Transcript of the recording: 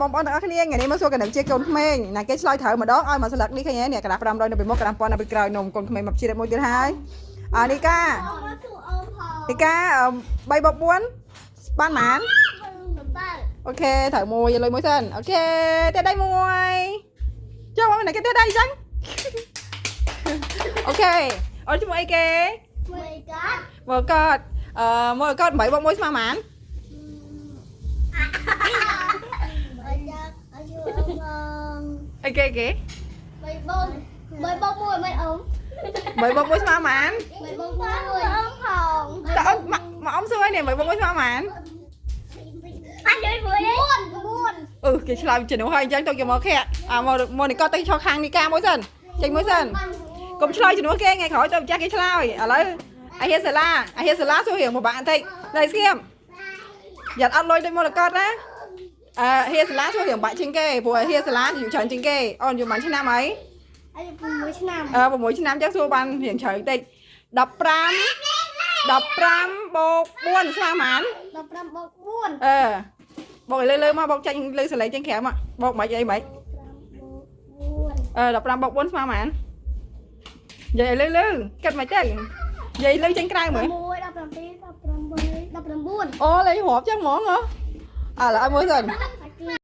បងប្អូនទាំងអស់គ្នាថ្ងៃនេះមកសួរកណ្ដឹងជាកូនក្មេងណាគេឆ្លើយត្រូវម្ដងឲ្យមកស្លឹកនេះឃើញនេះកណ្ដាស់500នៅពីមុខកណ្ដាស់1000នៅពីក្រោយនំកូនក្មេងមកជាមួយទៀតហើយនេះកានេះកា3 + 4បានប៉ុន្មានអូខេត្រូវមួយលុយមួយសិនអូខេទេដៃមួយចុះមកណាគេទេដៃអញ្ចឹងអូខេអូនឈ្មោះអីគេមកកតមកកត8 + 1ស្មើប៉ុន្មានអីគេ3 + 1មិនអ៊ំ3 + 1ស្មើប៉ុន្មានតើអូនមកអ៊ំសួរនេះ3 + 1ស្មើប៉ុន្មានគេឆ្លើយជំនួសហើយអញ្ចឹងទៅយកមកខែមកនេះក៏ទៅឈរខាងនីកាមួយសិនចេញមួយសិនកុំឆ្លើយជំនួសគេថ្ងៃក្រោយទៅម្ចាស់គេឆ្លើយឥឡូវអាហេសាឡាសួររៀងមួយបាក់បន្តិចដៃស្គៀមយ៉ាត់អត់លុយដូចមកលកតណាហេសាឡាសួររៀងបាក់ជាងគេព្រោះហេសាឡាอยู่ច្រើនជាងគេអូនอยู่បានឆ្នាំអី6 ឆ្នាំ6 ឆ្នាំចឹងសួរបានរៀងច្រើនបន្តិច15 + 4ស្មើប៉ុន្មាន15 + 4បកលើមកបកចាញ់លើសលេងចេញក្រៅមកបកមិនអីមិន15 + 4ស្មើប៉ុន្មាននិយាយលើគិតមកទៅនិយាយលើចេញក្រៅមើល1 17 18 19អូលេងរាប់ចឹងហ្មងឥឡូវឲ្យមើលសិន